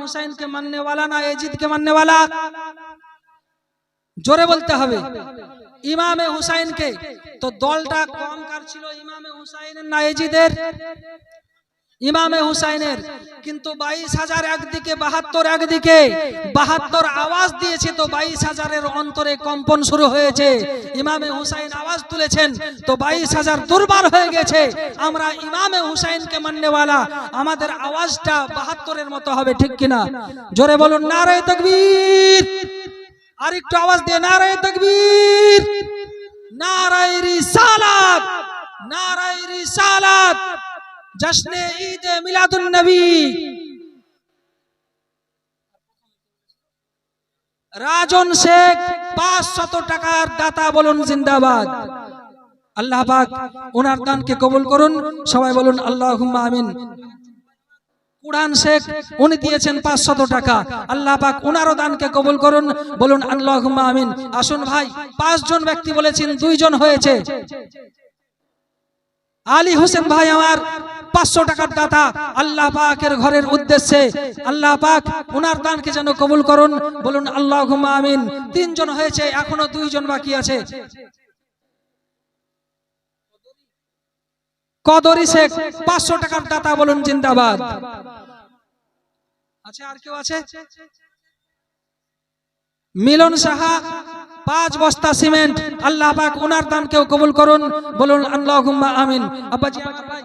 हुसैन के मानने वाला ना यजीद के मानने वाला? जोरे बोलते हबे इमामे हुसैन के। तो दलटा कम कार छिलो इमामे हुसैनेर ना यजीदेर? इमामे हुसैनेर। किन्तु 22,000 একদিকে 72 একদিকে 72 আওয়াজ দিয়েছে তো 22,000 অন্তরে কম্পন শুরু হয়েছে। ইমামে হুসাইন আওয়াজ তুলেছেন তো 22,000 দুর্বার হয়ে গেছে। আমরা ইমামে হুসাইনকে মাননেওয়ালা, আমাদের আওয়াজটা 72 মতো হবে, ঠিক কিনা? জোরে বলুন নারে তাকবীর। আর একটু আওয়াজ দিয়ে নারে তাকবীর, নারে রিসালাত, নারে রিসালাত, জশ্নে ঈদ মিলাদুন নবী। রাজন শেখ 500 টাকার দাতা, বলুন জিন্দাবাদ। আল্লাহ পাক ওনার দানকে কবুল করুন, সবাই বলুন আল্লাহুম্মা আমিন। কুরআন শেখ উনি দিয়েছেন 500 টাকা, আল্লাহ পাক ওনারও দানকে কবুল করুন, বলুন আল্লাহুম্মা আমিন। আসুন ভাই, 5 জন ব্যক্তি বলেছেন, 2 জন হয়েছে। আলী হোসেন ভাই আমার 500 টাকার দাতা, আল্লাহ পাকের ঘরের উদ্দেশ্যে আল্লাহ পাক ওনার দানকে যেন কবুল করুন, বলুন আল্লাহুম্মা আমিন। 3 জন হয়েছে, এখনো 2 জন বাকি আছে। কদরি শেখ 500 টাকার দাতা, বলুন জিন্দাবাদ। আচ্ছা, আর কেউ আছে? মিলন সাহা 5 বস্তা সিমেন্ট, আল্লাহ পাক ওনার দানকেও কবুল করুন, বলুন আল্লাহুম্মা আমিন। আব্বাজি আমার ভাই,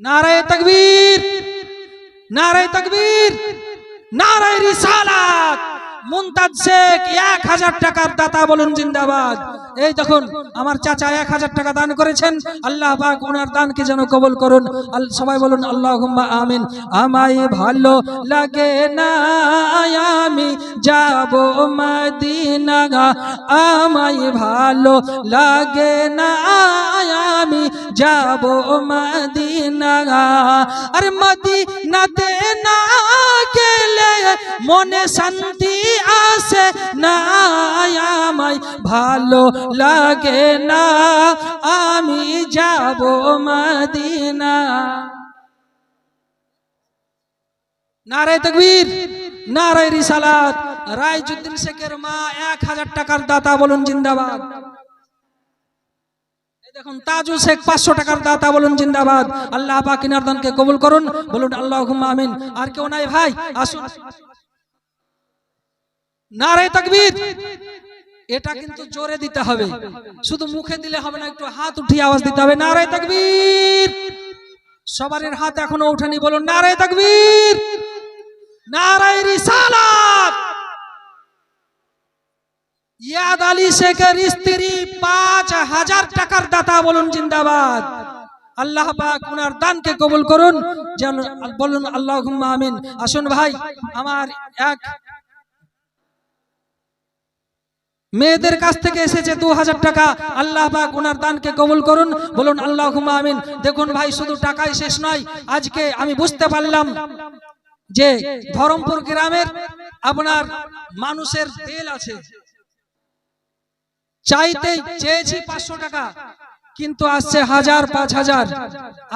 নারে তাকবীর, নারে তাকবীর, নারে রিসালাত। মুনতাজ শেখ 1000 টাকার দাতা, বলুন জিন্দাবাদ। এই দেখুন আমার চাচা 1000 টাকা দান করেছেন, আল্লাহ পাক ওনার দানকে যেন কবুল করুন, সবাই বলুন আল্লাহুম্মা আমিন। আমায় ভালো লাগে না আমি যাব মদিনা, আমায় ভালো লাগে না আমি যাব মদিনা, আর মদিনাতে না গেলে মনে শান্তি আসে না, আমায় ভালো লাগে না আমি যাব মদিনা। নারে তাকবীর, নারে রিসালাত। রাইজউদ্দিন শেখের মা 1000 টাকার দাতা, বলুন জিন্দাবাদ। দেখুন তাজু শেখ 500 টাকার দাতা, বলুন জিন্দাবাদ। আল্লাহ পাক ইনার দানকে কবুল করুন, বলুন আল্লাহুম্মা আমিন। আর কেউ নাই ভাই? আসুন, নারে তাকবীর। এটা কিন্তু জোরে দিতে হবে, শুধু মুখে দিলে হবে না, একটু হাত উঠিয়ে আওয়াজ দিতে হবে, নারে তাকবীর। সবারের হাত এখনো ওঠেনি, বলুন নারে তাকবীর, নারে রিসালাত। ইয়াদ আলী শেখের স্ত্রী 5000 টাকার দাতা, বলুন জিন্দাবাদ। আল্লাহ পাক ওনার দানকে কবুল করুন, যেন বলুন আল্লাহুম্মা আমিন। আসুন ভাই, আমার এক মেয়েদের কাছ থেকে এসেছে 2000 টাকা, আল্লাহ পাক ওনার দানকে কবুল করুন, বলুন আল্লাহুম্মা আমিন। দেখুন ভাই, শুধু টাকাই শেষ নয়, আজকে আমি বুঝতে পারলাম যে ধরমপুর গ্রামের আপনার মানুষের তেল আছে। চাইতে চেয়েছি 500 টাকা, কিন্তু আসছে 1000, 5000।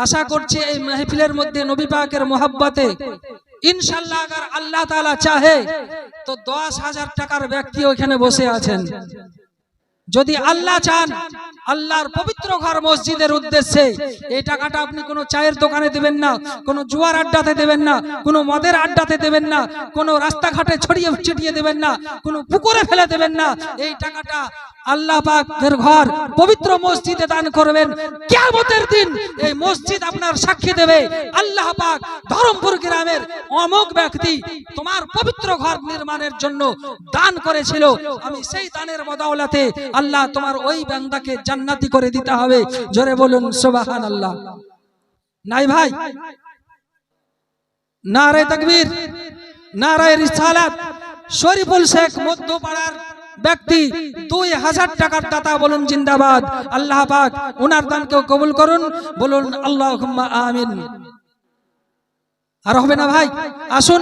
আশা করছি এই মাহফিলের মধ্যে নবী পাকের মোহাব্বতে ইনশাআল্লাহ अगर আল্লাহ তাআলা চাহে তো 10,000 টাকার ব্যক্তি ওখানে বসে আছেন। যদি আল্লাহ চান, আল্লাহর পবিত্র ঘর মসজিদের উদ্দেশ্যে এই টাকাটা আপনি কোনো চায়ের দোকানে দেবেন না, কোনো জুয়ার আড্ডাতে দেবেন না, কোনো মদের আড্ডাতে দেবেন না, কোনো রাস্তাঘাটে ছড়িয়ে ছিটিয়ে দেবেন না, কোনো পুকুরে ফেলে দেবেন না। এই টাকাটা আল্লাহ পাকের ঘর পবিত্র মসজিদে দান করবেন। কিয়ামতের দিন এই মসজিদ আপনার সাক্ষী দেবে, আল্লাহ পাক ধরমপুর গ্রামের অমুক ব্যক্তি তোমার পবিত্র ঘর নির্মাণের জন্য দান করেছিল, আমি সেই দানের বদৌলতে আল্লাহ তোমার ওই বান্দাকে জান্নাতি করে দিতে হবে। জোরে বলুন সুবহানাল্লাহ। নাই ভাই? নারে তাকবীর, নারে রিসালাত। শরীফুল শেখ মধ্যপাড়ার ব্যক্তি 2000 টাকার দাতা, বলুন জিন্দাবাদ। আল্লাহ পাক ওনার দানকে কবুল করুন, বলুন আল্লাহুম্মা আমিন। আর হবে না ভাই? আসুন,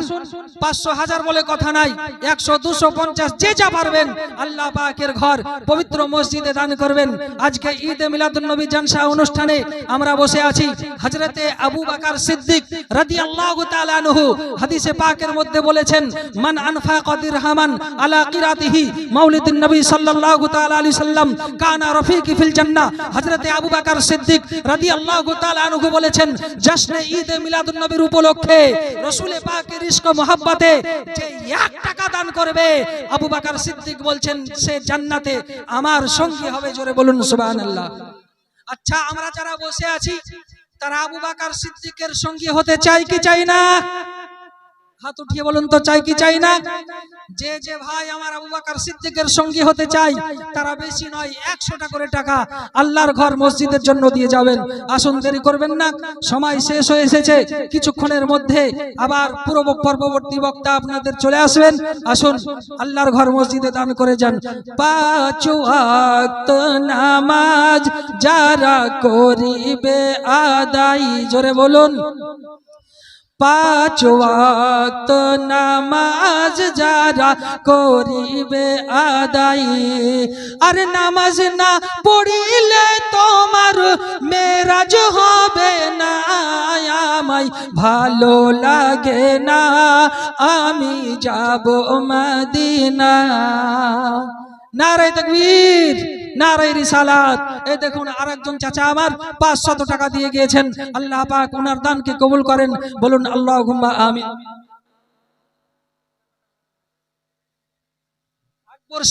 500 1000 বলে কথা নাই, 100 200 50 যে যা পারবেন আল্লাহ পাকের ঘর পবিত্র মসজিদে দান করবেন। আজকে ঈদে মিলাদুন নবী জালসা অনুষ্ঠানে আমরা বসে আছি। হযরতে আবু বকর সিদ্দিক রাদিয়াল্লাহু তাআলা আনহু হাদিসে পাকের মধ্যে বলেছেন, মান আনফাকা দিরহামান আলা কিরাতিহি মাউলিদিন নবী সাল্লাল্লাহু তাআলা আলাইহি সাল্লাম কানা রফিকি ফিল জান্নাহ। হযরতে আবু বকর সিদ্দিক রাদিয়াল্লাহু তাআলা আনহু বলেছেন, জশ্নে ঈদে মিলাদুন নবীর উপলক্ষে রাসূল পাকের ইশক ও মহব্বতে যে 1 টাকা দান করবে, আবু বকর সিদ্দিক বলছেন সে জান্নাতে আমার সঙ্গী হবে। জোরে বলুন সুবহানাল্লাহ। আচ্ছা, আমরা যারা বসে আছি তারা আবু বকর সিদ্দিকের সঙ্গী হতে চাই কি চাই না? হাত উঠিয়ে বলুন তো, চাই কি চাই না? যে যে ভাই আমার আবু বকর সিদ্দিকের সঙ্গী হতে চাই তারা বেশি নয় 100টা করে টাকা আল্লাহর ঘর মসজিদের জন্য দিয়ে যাবেন। আসুন, দেরি করবেন না, সময় শেষ হয়ে এসেছে। কিছুক্ষণের মধ্যে আবার পূর্ববর্তী বক্তা আপনাদের চলে আসবেন। আসুন, আল্লাহর ঘর মসজিদে দান করে যান। 5 ওয়াক্ত নামাজ যারা করিবে আদায়, জোরে বলুন। 5 ওয়াক্ত নামাজ যারা করিবে আদায়, আর নামাজ না পড়িলে তোমার মেরাজ হবে না। আমায় ভালো লাগে না, আমি যাব মদিনা। নারে তাকবীর, নারে রিসালাত। এই দেখুন আরেকজন চাচা আমার 500 টাকা দিয়ে গিয়েছেন। আল্লাহ পাক ওনার দানকে কবুল করেন, বলুন আল্লাহুম্মা আমিন।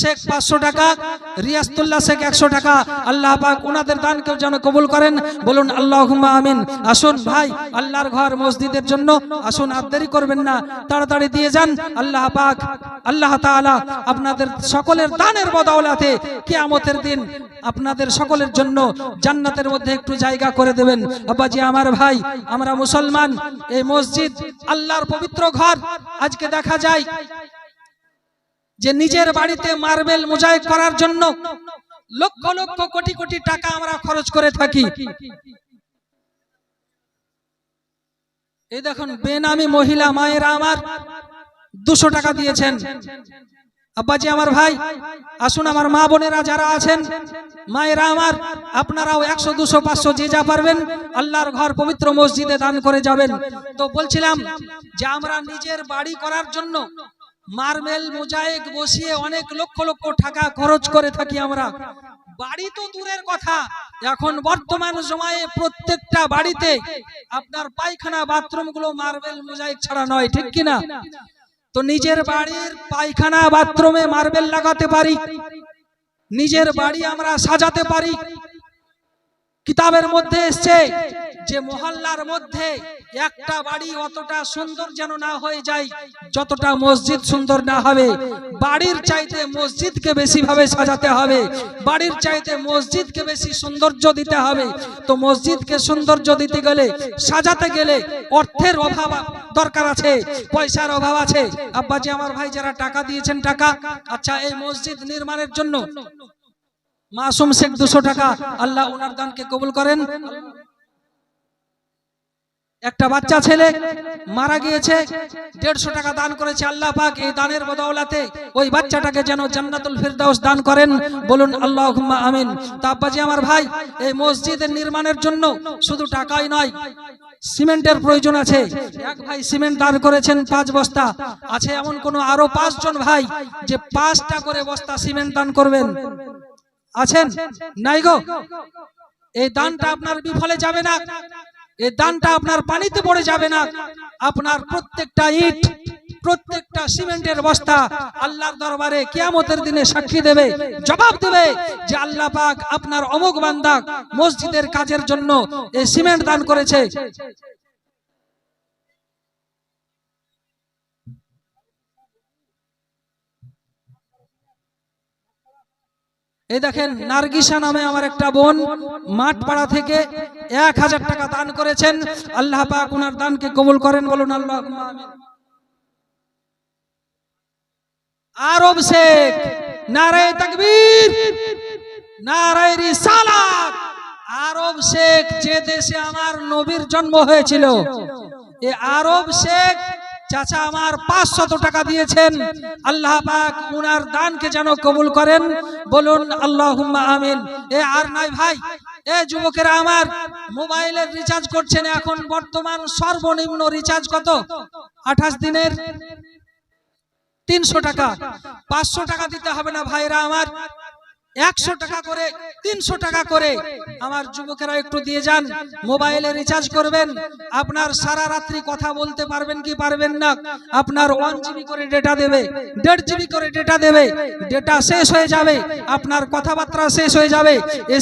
শেখ 500 টাকা, রিয়াসতুল্লাহ শেখ 100 টাকা। আল্লাহ পাক ওনাদের দানকে যেন কবুল করেন, বলুন আল্লাহুম্মা আমিন। আসুন ভাই, আল্লাহর ঘর মসজিদের জন্য আসুন, আর দেরি করবেন না, তাড়াতাড়ি দিয়ে যান। আল্লাহ পাক আল্লাহ তাআলা আপনাদের সকলের দানের বদৌলতে কিয়ামতের দিন আপনাদের সকলের জন্য জান্নাতের মধ্যে একটু জায়গা করে দেবেন। আব্বাজি আমার ভাই, আমরা মুসলমান, এই মসজিদ আল্লাহর পবিত্র ঘর। আজকে দেখা যায় যে নিজের বাড়িতে মার্বেল মোজাইক করার জন্য লক্ষ লক্ষ কোটি কোটি টাকা আমরা খরচ করে থাকি। এই দেখুন বেনামি মহিলা মায়েরা আমার 200 টাকা দিয়েছেন। আব্বাজি আমার ভাই, আসুন আমার মা বোনেরা যারা আছেন, মায়েরা আমার, আপনারাও 100 200 500 যে যা পারবেন আল্লাহর ঘর পবিত্র মসজিদে দান করে যাবেন। তো বলছিলাম যে আমরা নিজের বাড়ি করার জন্য মার্বেল মোজাইক বসিয়ে অনেক লক্ষ লক্ষ টাকা খরচ করে থাকি আমরা। বাড়ি তো দূরের কথা, এখন বর্তমান সময়ে প্রত্যেকটা বাড়িতে আপনার পায়খানা বাথরুম গুলো মার্বেল মোজাইক ছাড়া নয়, ঠিক কিনা? তো নিজের বাড়ির পায়খানা বাথরুমে মার্বেল লাগাতে পারি, নিজের বাড়ি আমরা সাজাতে পারি। কিতাবের মধ্যে এসছে যে মহল্লার মধ্যে একটা বাড়ি অতটা সুন্দর যেন না হয়ে যায় যতটা মসজিদ সুন্দর না হবে। বাড়ির চাইতে মসজিদকে বেশি ভাবে সাজাতে হবে, বাড়ির চাইতে মসজিদকে বেশি সৌন্দর্য দিতে হবে। তো মসজিদকে সৌন্দর্য দিতে গেলে, সাজাতে গেলে অর্থের অভাব দরকার আছে, পয়সার অভাব আছে। আব্বাজি আমার ভাই যারা টাকা দিয়েছেন টাকা, আচ্ছা এই মসজিদ নির্মাণের জন্য মাসুম শেখ 200 টাকা, আল্লাহ ওনার দানকে কবুল করেন। একটা বাচ্চা ছেলে মারা গিয়েছে, 150 টাকা দান করেছে। আল্লাহ পাক এই দানের বদৌলতে ওই বাচ্চাটাকে যেন জান্নাতুল ফিরদাউস দান করেন, বলুন আল্লাহুম্মা আমিন। তা আব্বাজি আমার ভাই, এই মসজিদের নির্মাণের জন্য শুধু টাকাই নয়, সিমেন্টের প্রয়োজন আছে। এক ভাই সিমেন্ট দান করেছেন 5 বস্তা। আছে এমন কোন আরো 5 জন ভাই যে 5টা করে বস্তা সিমেন্ট দান করবেন? আছেন? নাই গো। এই দানটা আপনার বিফলে যাবে না, এই দানটা আপনার পানিতে পড়ে যাবে না। আপনার প্রত্যেকটা ইট, প্রত্যেকটা সিমেন্টের বস্তা আল্লাহর দরবারে কিয়ামতের দিনে সাক্ষী দেবে, জবাব দেবে যে আল্লাহ পাক আপনার অমুক বান্দা মসজিদের কাজের জন্য এই সিমেন্ট দান করেছে। এই দেখেন নার্গিসা নামে আমার একটা বোন মাঠপাড়া থেকে 1000 টাকা দান করেছেন। আল্লাহ পাক ওনার দানকে কবুল করেন, বলুন আল্লাহুম্মা আমিন। আরব শেখ, নারে তাকবীর, নারে রিসালাত। আরব শেখ যে দেশে আমার নবীর জন্ম হয়েছিল এ আরব শেখ চাচা আমার 500 টাকা দিয়েছেন। আল্লাহ পাক উনার দানকে যেন কবুল করেন, বলুন আল্লাহুম্মা আমিন। এ আর নাই ভাই, এ যুবকেরা আমার, মোবাইলের রিচার্জ করছেন, এখন বর্তমান সর্বনিম্ন রিচার্জ কত? 28 দিনের 300 টাকা। 500 টাকা দিতে হবে না ভাইরা আমার, 100 টাকা করে, 300 টাকা করে আমার যুবকেরা একটু দিয়ে যান। মোবাইলে রিচার্জ করবেন, আপনার সারা রাত্রি কথা বলতে পারবেন কি পারবেন না। আপনার 1 জিবি করে ডেটা দেবে, 1.5 জিবি করে ডেটা দেবে। ডেটা শেষ হয়ে যাবে, আপনার কথাবার্তা শেষ হয়ে যাবে,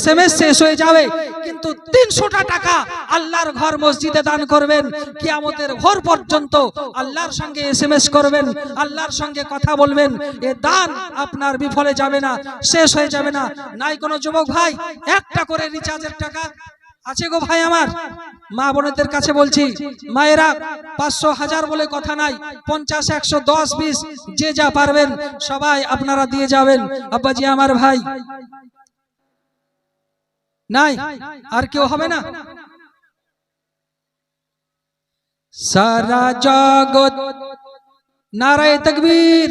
SMS শেষ হয়ে যাবে, কিন্তু 300টা টাকা আল্লাহর ঘর মসজিদে দান করবেন। কিয়ামতের ভোর পর্যন্ত আল্লাহর সঙ্গে SMS করবেন, আল্লাহর সঙ্গে কথা বলবেন। এ দান আপনার বিফলে যাবে না, শেষ হয়ে যাবে না। নাই কোনো যুবক ভাই একটা করে রিচার্জের টাকা আছে গো ভাই আমার? মা বোনেদের কাছে বলছি, মায়েরা 500 1000 বলে কথা নাই, 50 100 10 20 যে যা পারবেন সবাই আপনারা দিয়ে যাবেন। আব্বাজি আমার ভাই নাই আর কেউ হবে না? সারা জগৎ নারায়ে তাকবীর,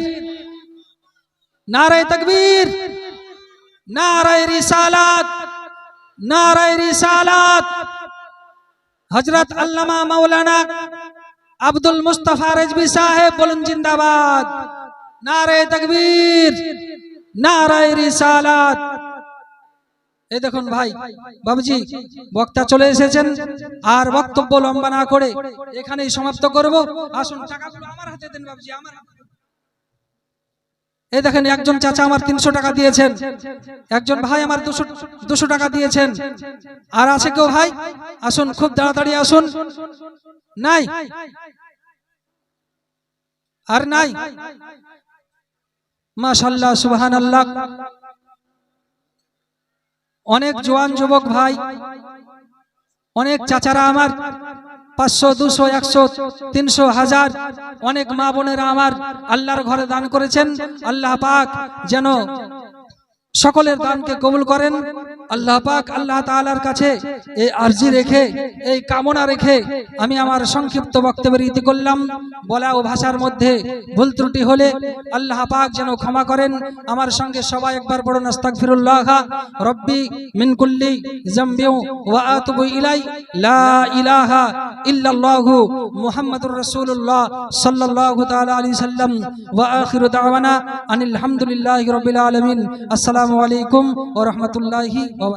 নারায়ে তাকবীর, নারায়ে রিসালাত, নারায়ে রিসালাত। হযরত আল্লামা মাওলানা আব্দুল মুস্তাফা রেজভী সাহেব বলুন জিন্দাবাদ। নারায়ে তাকবীর, নারায়ে রিসালাত। এই দেখুন ভাই বাবুজি, বক্তা চলে এসেছেন, আর বক্তব্য লম্বা না করে এখানেই সমাপ্ত করব। আসুন টাকাগুলো আমার হাতে দেন বাবুজি, আমার হাতে। এই দেখেন একজন চাচা আমার 300 টাকা দিয়েছেন, একজন ভাই আমার 200 টাকা দিয়েছেন। আর আছে কেউ ভাই? আসুন খুব তাড়াতাড়ি আসুন। নাই আর নাই? মাশাআল্লাহ সুবহানাল্লাহ। অনেক জওয়ান যুবক ভাই, অনেক চাচারা আমার 500 200 100 300 1000, অনেক মা বোনেরা আমার আল্লাহর ঘরে দান করেছেন। আল্লাহ পাক যেন সকলের দানকে কবুল করেন। আল্লাহ পাক আল্লাহ তাআলার কাছে এই আরজি রেখে, এই কামনা রেখে আমি আমার সংক্ষিপ্ত বক্তব্যের ইতি করলাম। বলা ও ভাষার মধ্যে ভুল ত্রুটি হলে আল্লাহ পাক যেন ক্ষমা করেন। আমার সঙ্গে সবাই একবার পড়ুন আস্তাগফিরুল্লাহ রব্বি মিন কুল্লি যামবি ওয়া আতুবু ইলাই, লা ইলাহা ইল্লাল্লাহু মুহাম্মাদুর রাসূলুল্লাহ সাল্লাল্লাহু তাআলা আলাইহি সাল্লাম। ওয়া আখিরু দাওয়ানা আনিল হামদুলিল্লাহি রাব্বিল আলামিন। আসসালামু আলাইকুম ওয়া রাহমাতুল্লাহি ওয়া